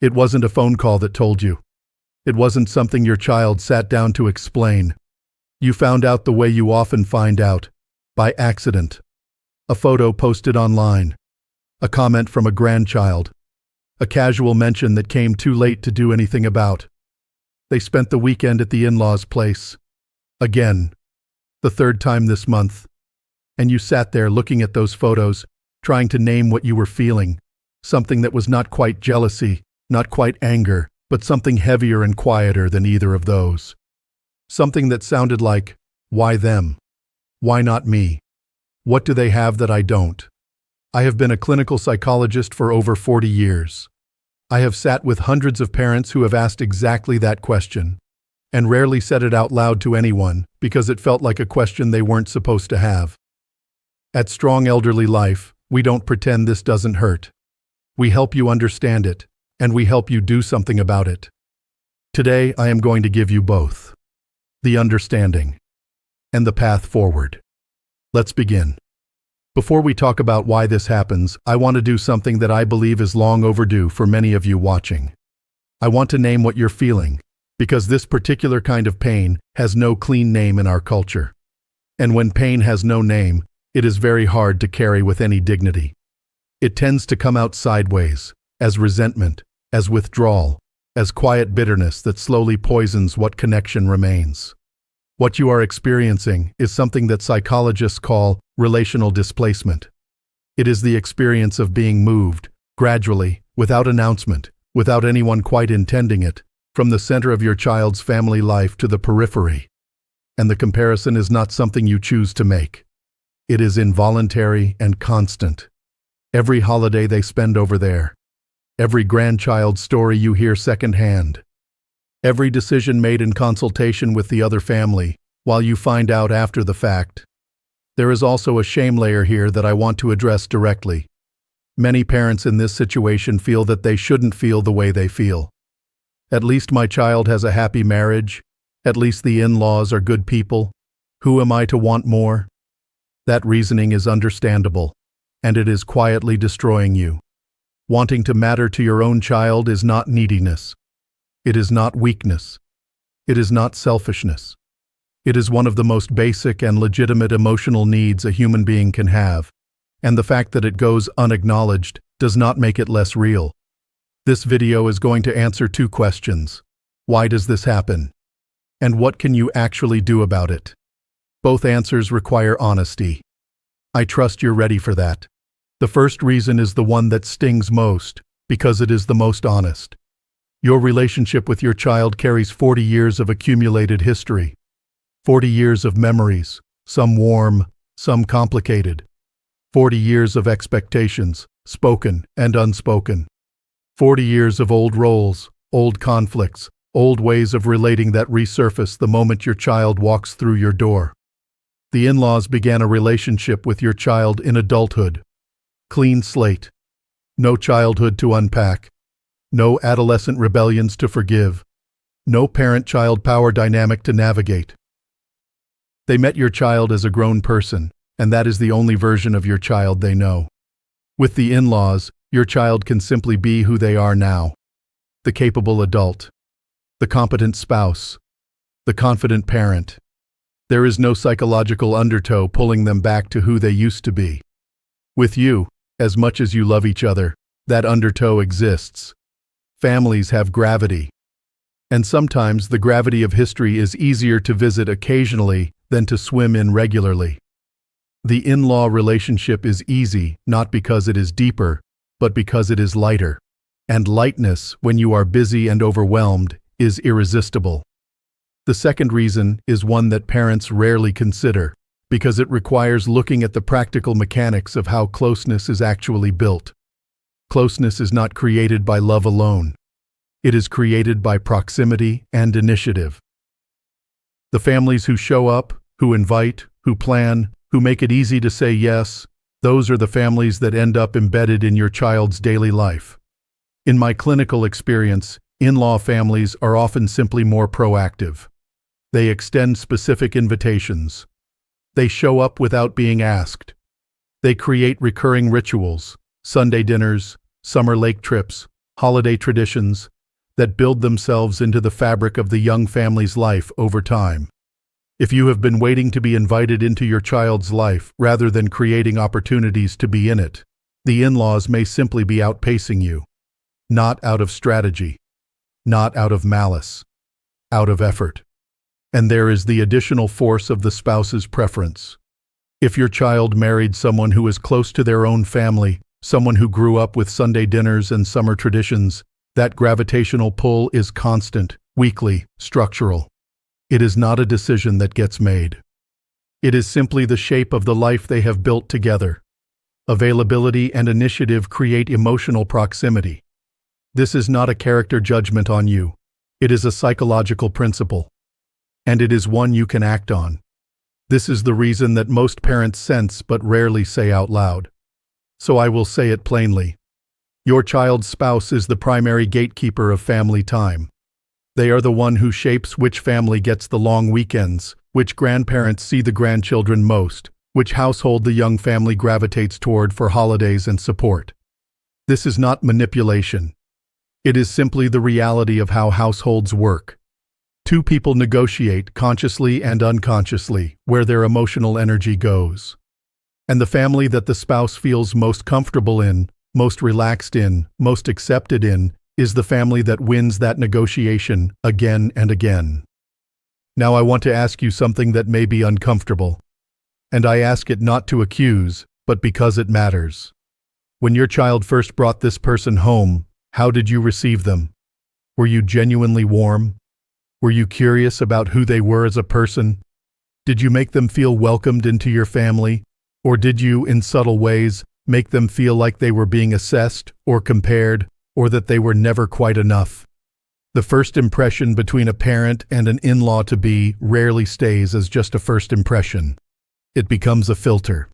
It wasn't a phone call that told you. It wasn't something your child sat down to explain. You found out the way you often find out, by accident. A photo posted online. A comment from a grandchild. A casual mention that came too late to do anything about. They spent the weekend at the in-laws' place. Again. The third time this month. And you sat there looking at those photos, trying to name what you were feeling. Something that was not quite jealousy, not quite anger, but something heavier and quieter than either of those. Something that sounded like, why them? Why not me? What do they have that I don't? I have been a clinical psychologist for over 40 years. I have sat with hundreds of parents who have asked exactly that question, and rarely said it out loud to anyone because it felt like a question they weren't supposed to have. At Strong Elderly Life, we don't pretend this doesn't hurt. We help you understand it, and we help you do something about it. Today, I am going to give you both. The understanding and the path forward. Let's begin. Before we talk about why this happens, I want to do something that I believe is long overdue for many of you watching. I want to name what you're feeling, because this particular kind of pain has no clean name in our culture. And when pain has no name, it is very hard to carry with any dignity. It tends to come out sideways, as resentment, as withdrawal, as quiet bitterness that slowly poisons what connection remains. What you are experiencing is something that psychologists call relational displacement. It is the experience of being moved, gradually, without announcement, without anyone quite intending it, from the center of your child's family life to the periphery. And the comparison is not something you choose to make. It is involuntary and constant. Every holiday they spend over there. Every grandchild story you hear secondhand. Every decision made in consultation with the other family, while you find out after the fact. There is also a shame layer here that I want to address directly. Many parents in this situation feel that they shouldn't feel the way they feel. At least my child has a happy marriage. At least the in-laws are good people. Who am I to want more? That reasoning is understandable, and it is quietly destroying you. Wanting to matter to your own child is not neediness. It is not weakness. It is not selfishness. It is one of the most basic and legitimate emotional needs a human being can have, and the fact that it goes unacknowledged does not make it less real. This video is going to answer two questions. Why does this happen? And what can you actually do about it? Both answers require honesty. I trust you're ready for that. The first reason is the one that stings most, because it is the most honest. Your relationship with your child carries 40 years of accumulated history. 40 years of memories, some warm, some complicated. 40 years of expectations, spoken and unspoken. 40 years of old roles, old conflicts, old ways of relating that resurface the moment your child walks through your door. The in-laws began a relationship with your child in adulthood. Clean slate. No childhood to unpack. No adolescent rebellions to forgive. No parent-child power dynamic to navigate. They met your child as a grown person, and that is the only version of your child they know. With the in-laws, your child can simply be who they are now. The capable adult. The competent spouse. The confident parent. There is no psychological undertow pulling them back to who they used to be. With you, as much as you love each other, that undertow exists. Families have gravity. And sometimes the gravity of history is easier to visit occasionally than to swim in regularly. The in-law relationship is easy not because it is deeper, but because it is lighter. And lightness, when you are busy and overwhelmed, is irresistible. The second reason is one that parents rarely consider, because it requires looking at the practical mechanics of how closeness is actually built. Closeness is not created by love alone. It is created by proximity and initiative. The families who show up, who invite, who plan, who make it easy to say yes, those are the families that end up embedded in your child's daily life. In my clinical experience, in-law families are often simply more proactive. They extend specific invitations. They show up without being asked. They create recurring rituals, Sunday dinners, summer lake trips, holiday traditions that build themselves into the fabric of the young family's life over time. If you have been waiting to be invited into your child's life rather than creating opportunities to be in it, the in-laws may simply be outpacing you. Not out of strategy, not out of malice, out of effort. And there is the additional force of the spouse's preference. If your child married someone who is close to their own family, someone who grew up with Sunday dinners and summer traditions, that gravitational pull is constant, weekly, structural. It is not a decision that gets made. It is simply the shape of the life they have built together. Availability and initiative create emotional proximity. This is not a character judgment on you. It is a psychological principle. And it is one you can act on. This is the reason that most parents sense but rarely say out loud. So I will say it plainly. Your child's spouse is the primary gatekeeper of family time. They are the one who shapes which family gets the long weekends, which grandparents see the grandchildren most, which household the young family gravitates toward for holidays and support. This is not manipulation. It is simply the reality of how households work. Two people negotiate consciously and unconsciously where their emotional energy goes. And the family that the spouse feels most comfortable in, most relaxed in, most accepted in, is the family that wins that negotiation again and again. Now I want to ask you something that may be uncomfortable. And I ask it not to accuse, but because it matters. When your child first brought this person home, how did you receive them? Were you genuinely warm? Were you curious about who they were as a person? Did you make them feel welcomed into your family? Or did you, in subtle ways, make them feel like they were being assessed or compared, or that they were never quite enough? The first impression between a parent and an in-law-to-be rarely stays as just a first impression. It becomes a filter.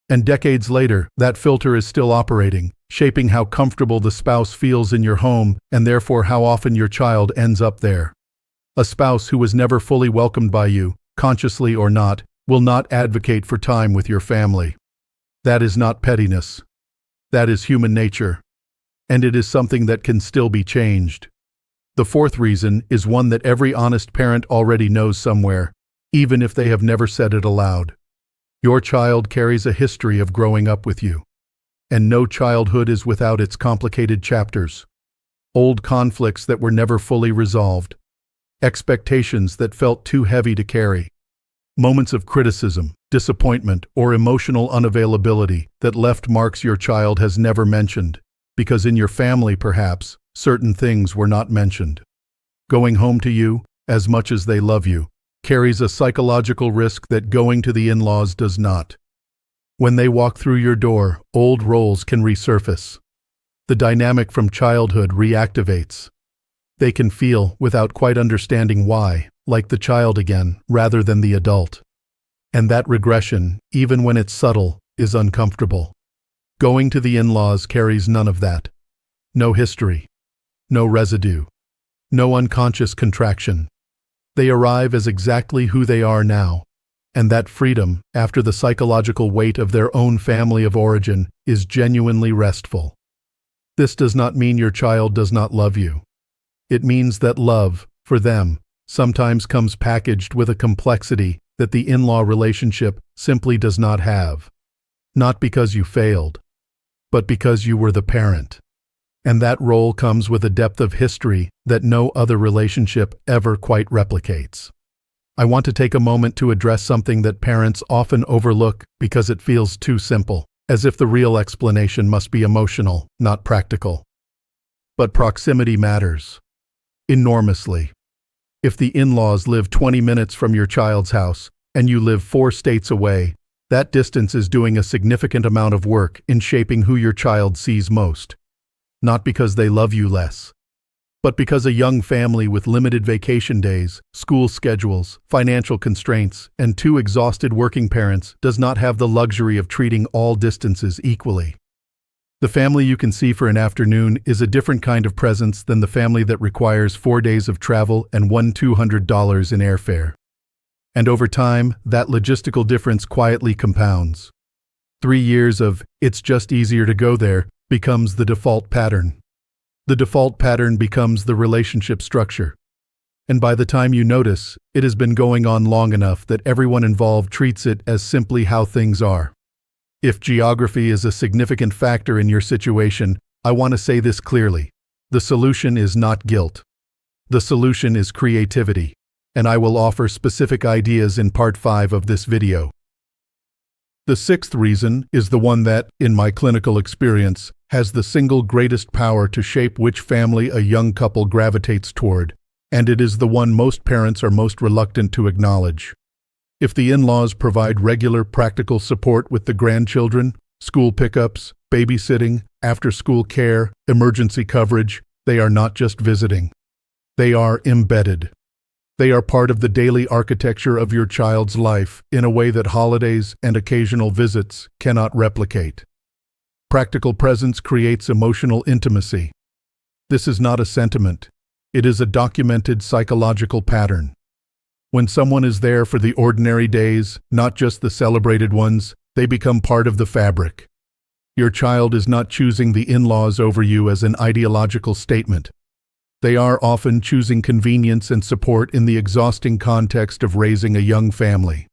And decades later, that filter is still operating, shaping how comfortable the spouse feels in your home and therefore how often your child ends up there. A spouse who was never fully welcomed by you, consciously or not, will not advocate for time with your family. That is not pettiness. That is human nature. And it is something that can still be changed. The fourth reason is one that every honest parent already knows somewhere, even if they have never said it aloud. Your child carries a history of growing up with you. And no childhood is without its complicated chapters. Old conflicts that were never fully resolved. Expectations that felt too heavy to carry. Moments of criticism, disappointment, or emotional unavailability that left marks your child has never mentioned, because in your family, perhaps, certain things were not mentioned. Going home to you, as much as they love you, carries a psychological risk that going to the in-laws does not. When they walk through your door, old roles can resurface. The dynamic from childhood reactivates. They can feel, without quite understanding why, like the child again, rather than the adult. And that regression, even when it's subtle, is uncomfortable. Going to the in-laws carries none of that. No history. No residue. No unconscious contraction. They arrive as exactly who they are now. And that freedom, after the psychological weight of their own family of origin, is genuinely restful. This does not mean your child does not love you. It means that love, for them, sometimes comes packaged with a complexity that the in-law relationship simply does not have. Not because you failed, but because you were the parent. And that role comes with a depth of history that no other relationship ever quite replicates. I want to take a moment to address something that parents often overlook because it feels too simple, as if the real explanation must be emotional, not practical. But proximity matters. Enormously. If the in-laws live 20 minutes from your child's house, and you live 4 states away, that distance is doing a significant amount of work in shaping who your child sees most. Not because they love you less, but because a young family with limited vacation days, school schedules, financial constraints, and 2 exhausted working parents does not have the luxury of treating all distances equally. The family you can see for an afternoon is a different kind of presence than the family that requires 4 days of travel and $200 in airfare. And over time, that logistical difference quietly compounds. 3 years of "it's just easier to go there" becomes the default pattern. The default pattern becomes the relationship structure. And by the time you notice, it has been going on long enough that everyone involved treats it as simply how things are. If geography is a significant factor in your situation, I want to say this clearly. The solution is not guilt. The solution is creativity, and I will offer specific ideas in part 5 of this video. The sixth reason is the one that, in my clinical experience, has the single greatest power to shape which family a young couple gravitates toward, and it is the one most parents are most reluctant to acknowledge. If the in-laws provide regular practical support with the grandchildren, school pickups, babysitting, after-school care, emergency coverage, they are not just visiting. They are embedded. They are part of the daily architecture of your child's life in a way that holidays and occasional visits cannot replicate. Practical presence creates emotional intimacy. This is not a sentiment. It is a documented psychological pattern. When someone is there for the ordinary days, not just the celebrated ones, they become part of the fabric. Your child is not choosing the in-laws over you as an ideological statement. They are often choosing convenience and support in the exhausting context of raising a young family.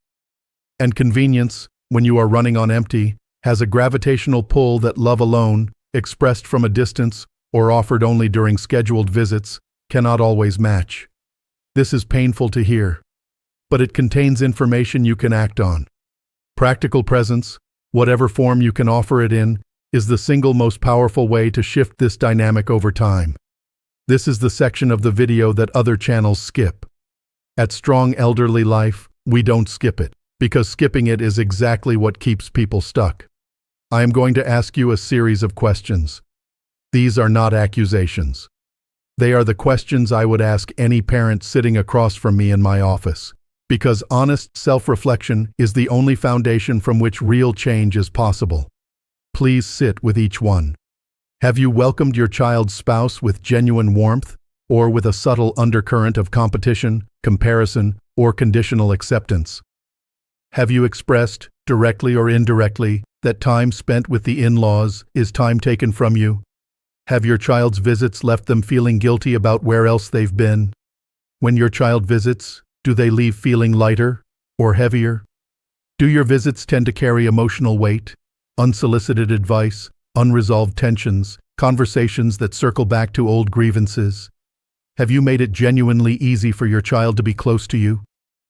And convenience, when you are running on empty, has a gravitational pull that love alone, expressed from a distance or offered only during scheduled visits, cannot always match. This is painful to hear, but it contains information you can act on. Practical presence, whatever form you can offer it in, is the single most powerful way to shift this dynamic over time. This is the section of the video that other channels skip. At Strong Elderly Life, we don't skip it, because skipping it is exactly what keeps people stuck. I am going to ask you a series of questions. These are not accusations. They are the questions I would ask any parent sitting across from me in my office, because honest self-reflection is the only foundation from which real change is possible. Please sit with each one. Have you welcomed your child's spouse with genuine warmth, or with a subtle undercurrent of competition, comparison, or conditional acceptance? Have you expressed, directly or indirectly, that time spent with the in-laws is time taken from you? Have your child's visits left them feeling guilty about where else they've been? When your child visits, do they leave feeling lighter or heavier? Do your visits tend to carry emotional weight, unsolicited advice, unresolved tensions, conversations that circle back to old grievances? Have you made it genuinely easy for your child to be close to you?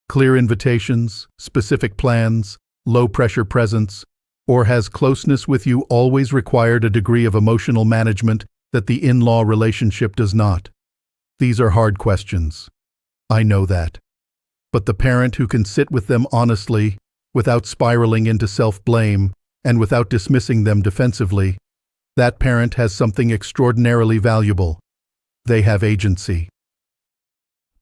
Clear invitations, specific plans, low-pressure presence, or has closeness with you always required a degree of emotional management that the in-law relationship does not? These are hard questions. I know that. But the parent who can sit with them honestly, without spiraling into self-blame, and without dismissing them defensively, that parent has something extraordinarily valuable. They have agency.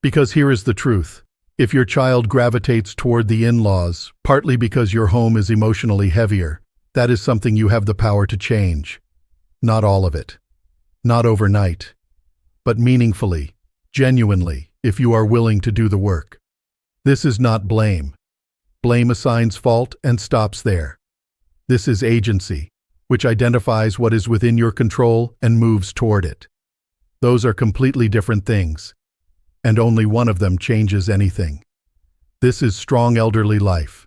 Because here is the truth. If your child gravitates toward the in-laws, partly because your home is emotionally heavier, that is something you have the power to change. Not all of it. Not overnight. But meaningfully, genuinely, if you are willing to do the work. This is not blame. Blame assigns fault and stops there. This is agency, which identifies what is within your control and moves toward it. Those are completely different things, and only one of them changes anything. This is Strong Elderly Life.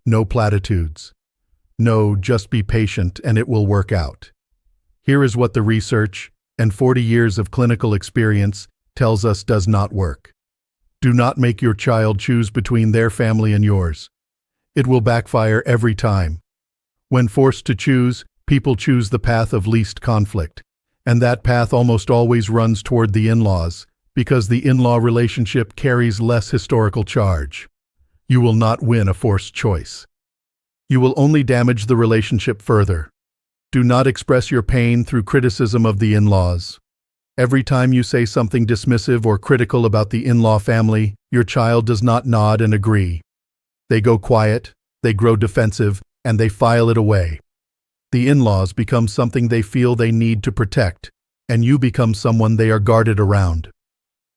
No platitudes. No, just be patient and it will work out. Here is what the research and 40 years of clinical experience tells us does not work. Do not make your child choose between their family and yours. It will backfire every time. When forced to choose, people choose the path of least conflict, and that path almost always runs toward the in-laws, because the in-law relationship carries less historical charge. You will not win a forced choice. You will only damage the relationship further. Do not express your pain through criticism of the in-laws. Every time you say something dismissive or critical about the in-law family, your child does not nod and agree. They go quiet, they grow defensive, and they file it away. The in-laws become something they feel they need to protect, and you become someone they are guarded around.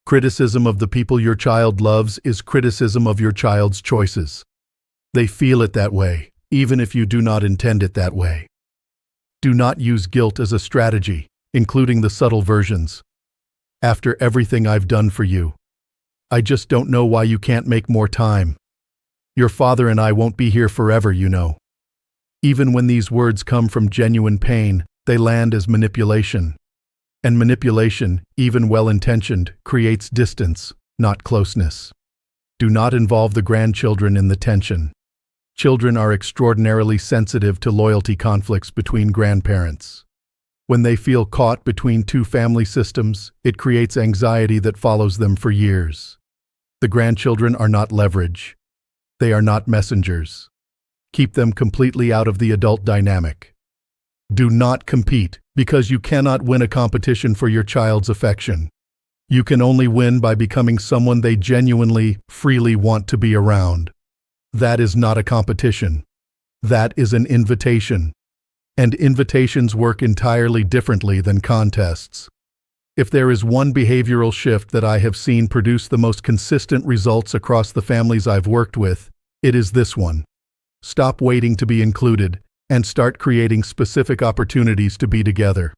Criticism of the people your child loves is criticism of your child's choices. They feel it that way, even if you do not intend it that way. Do not use guilt as a strategy. including the subtle versions. After everything I've done for you, I just don't know why you can't make more time. Your father and I won't be here forever, you know. Even when these words come from genuine pain, they land as manipulation. And manipulation, even well-intentioned, creates distance, not closeness. Do not involve the grandchildren in the tension. Children are extraordinarily sensitive to loyalty conflicts between grandparents. When they feel caught between two family systems, it creates anxiety that follows them for years. The grandchildren are not leverage. They are not messengers. Keep them completely out of the adult dynamic. Do not compete, because you cannot win a competition for your child's affection. You can only win by becoming someone they genuinely, freely want to be around. That is not a competition. That is an invitation. And invitations work entirely differently than contests. If there is one behavioral shift that I have seen produce the most consistent results across the families I've worked with, it is this one. Stop waiting to be included, and start creating specific opportunities to be together.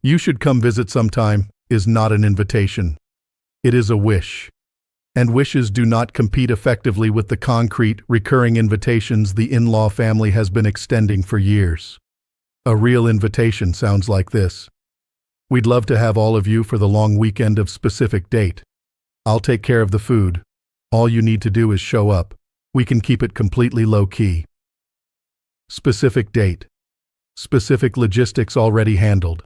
"You should come visit sometime" is not an invitation. It is a wish. And wishes do not compete effectively with the concrete, recurring invitations the in-law family has been extending for years. A real invitation sounds like this. "We'd love to have all of you for the long weekend of specific date. I'll take care of the food. All you need to do is show up. We can keep it completely low-key." Specific date. Specific logistics already handled.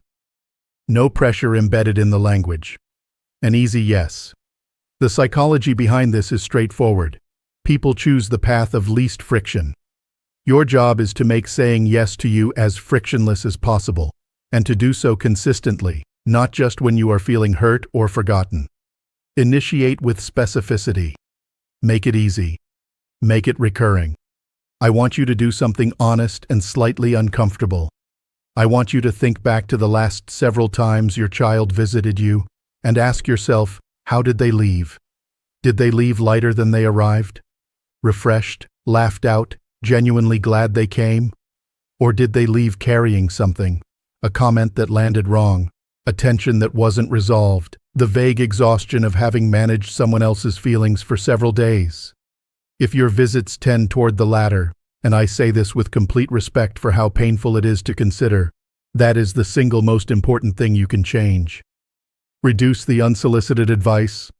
No pressure embedded in the language. An easy yes. The psychology behind this is straightforward. People choose the path of least friction. Your job is to make saying yes to you as frictionless as possible, and to do so consistently, not just when you are feeling hurt or forgotten. Initiate with specificity. Make it easy. Make it recurring. I want you to do something honest and slightly uncomfortable. I want you to think back to the last several times your child visited you and ask yourself, how did they leave? Did they leave lighter than they arrived? Refreshed, laughed out, genuinely glad they came? Or did they leave carrying something? A comment that landed wrong, a tension that wasn't resolved, the vague exhaustion of having managed someone else's feelings for several days. If your visits tend toward the latter, and I say this with complete respect for how painful it is to consider, that is the single most important thing you can change. Reduce the unsolicited advice.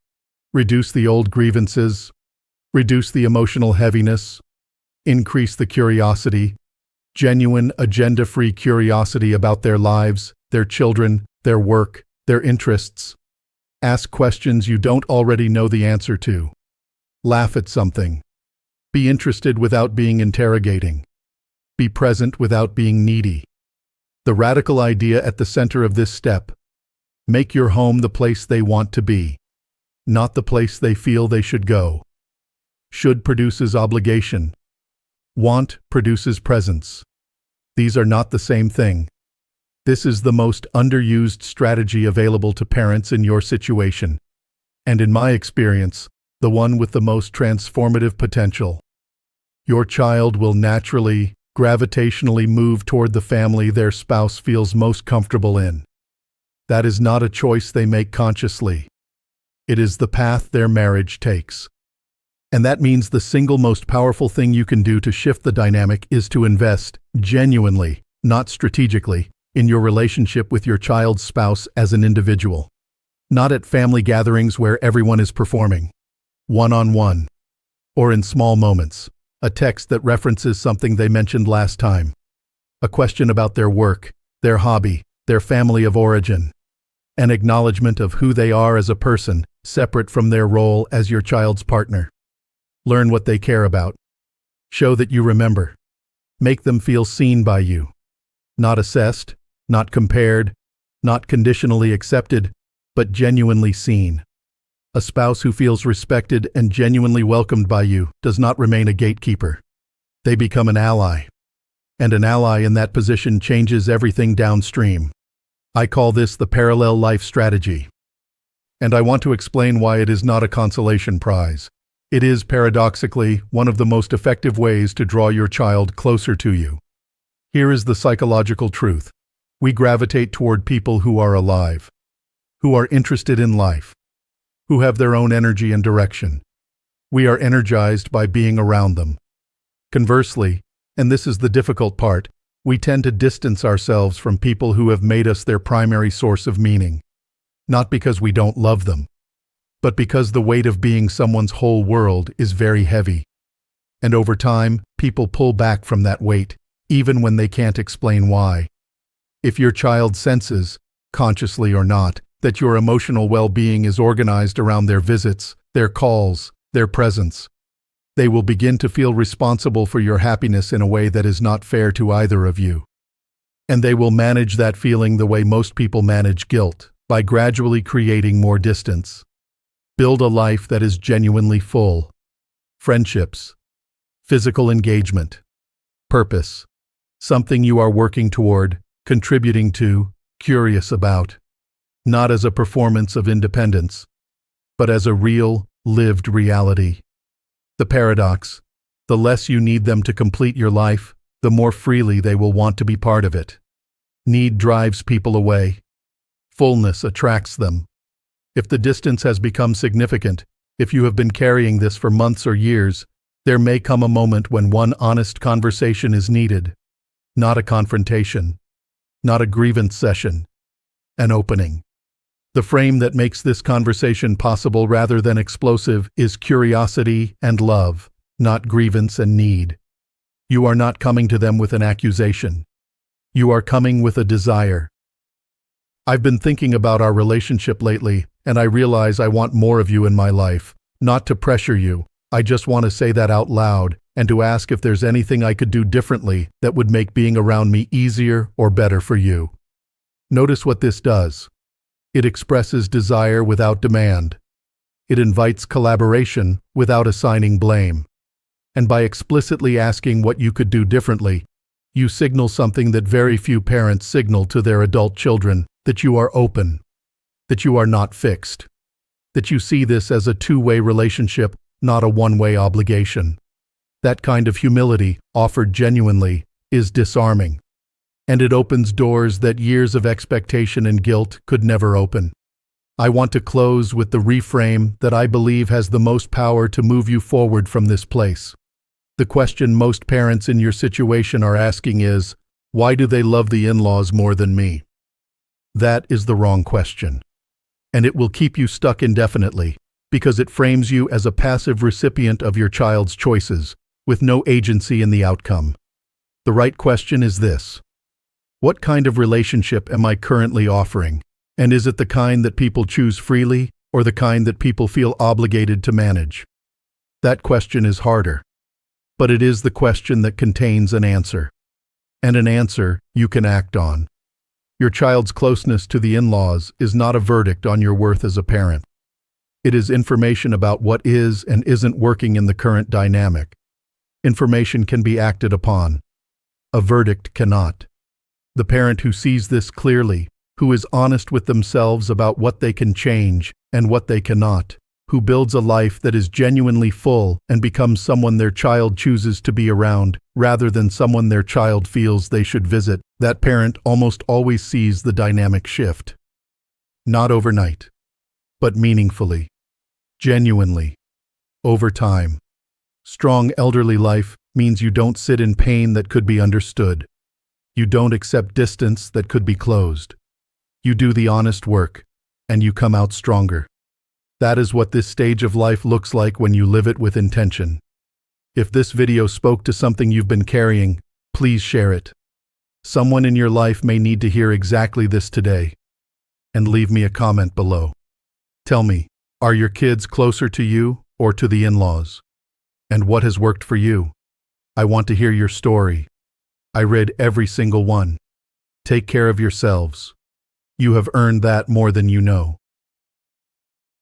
Reduce the old grievances. Reduce the emotional heaviness. Increase the curiosity. Genuine, agenda-free curiosity about their lives, their children, their work, their interests. Ask questions you don't already know the answer to. Laugh at something. Be interested without being interrogating. Be present without being needy. The radical idea at the center of this step: make your home the place they want to be, not the place they feel they should go. Should produces obligation. Want produces presence. These are not the same thing. This is the most underused strategy available to parents in your situation, and in my experience, the one with the most transformative potential. Your child will naturally, gravitationally move toward the family their spouse feels most comfortable in. That is not a choice they make consciously. It is the path their marriage takes. And that means the single most powerful thing you can do to shift the dynamic is to invest, genuinely, not strategically, in your relationship with your child's spouse as an individual. Not at family gatherings where everyone is performing. One-on-one. Or in small moments. A text that references something they mentioned last time. A question about their work, their hobby, their family of origin. An acknowledgement of who they are as a person, separate from their role as your child's partner. Learn what they care about. Show that you remember. Make them feel seen by you. Not assessed, not compared, not conditionally accepted, but genuinely seen. A spouse who feels respected and genuinely welcomed by you does not remain a gatekeeper. They become an ally. And an ally in that position changes everything downstream. I call this the parallel life strategy. And I want to explain why it is not a consolation prize. It is, paradoxically, one of the most effective ways to draw your child closer to you. Here is the psychological truth. We gravitate toward people who are alive, who are interested in life, who have their own energy and direction. We are energized by being around them. Conversely, and this is the difficult part, we tend to distance ourselves from people who have made us their primary source of meaning. Not because we don't love them, but because the weight of being someone's whole world is very heavy. And over time, people pull back from that weight, even when they can't explain why. If your child senses, consciously or not, that your emotional well-being is organized around their visits, their calls, their presence, they will begin to feel responsible for your happiness in a way that is not fair to either of you. And they will manage that feeling the way most people manage guilt, by gradually creating more distance. Build a life that is genuinely full. Friendships, physical engagement, purpose, something you are working toward, contributing to, curious about. Not as a performance of independence, but as a real, lived reality. The paradox: the less you need them to complete your life, the more freely they will want to be part of it. Need drives people away. Fullness attracts them. If the distance has become significant, if you have been carrying this for months or years, there may come a moment when one honest conversation is needed. Not a confrontation. Not a grievance session. An opening. The frame that makes this conversation possible rather than explosive is curiosity and love, not grievance and need. You are not coming to them with an accusation. You are coming with a desire. I've been thinking about our relationship lately, and I realize I want more of you in my life. Not to pressure you, I just want to say that out loud, and to ask if there's anything I could do differently that would make being around me easier or better for you. Notice what this does. It expresses desire without demand. It invites collaboration without assigning blame. And by explicitly asking what you could do differently, you signal something that very few parents signal to their adult children: that you are open, that you are not fixed, that you see this as a two-way relationship, not a one-way obligation. That kind of humility, offered genuinely, is disarming. And it opens doors that years of expectation and guilt could never open. I want to close with the reframe that I believe has the most power to move you forward from this place. The question most parents in your situation are asking is, why do they love the in-laws more than me? That is the wrong question. And it will keep you stuck indefinitely, because it frames you as a passive recipient of your child's choices, with no agency in the outcome. The right question is this: what kind of relationship am I currently offering? And is it the kind that people choose freely, or the kind that people feel obligated to manage? That question is harder. But it is the question that contains an answer. And an answer you can act on. Your child's closeness to the in-laws is not a verdict on your worth as a parent. It is information about what is and isn't working in the current dynamic. Information can be acted upon. A verdict cannot. The parent who sees this clearly, who is honest with themselves about what they can change and what they cannot, who builds a life that is genuinely full and becomes someone their child chooses to be around, rather than someone their child feels they should visit, that parent almost always sees the dynamic shift. Not overnight, but meaningfully, genuinely, over time. Strong elderly life means you don't sit in pain that could be understood. You don't accept distance that could be closed. You do the honest work, and you come out stronger. That is what this stage of life looks like when you live it with intention. If this video spoke to something you've been carrying, please share it. Someone in your life may need to hear exactly this today. And leave me a comment below. Tell me, are your kids closer to you or to the in-laws? And what has worked for you? I want to hear your story. I read every single one. Take care of yourselves. You have earned that more than you know.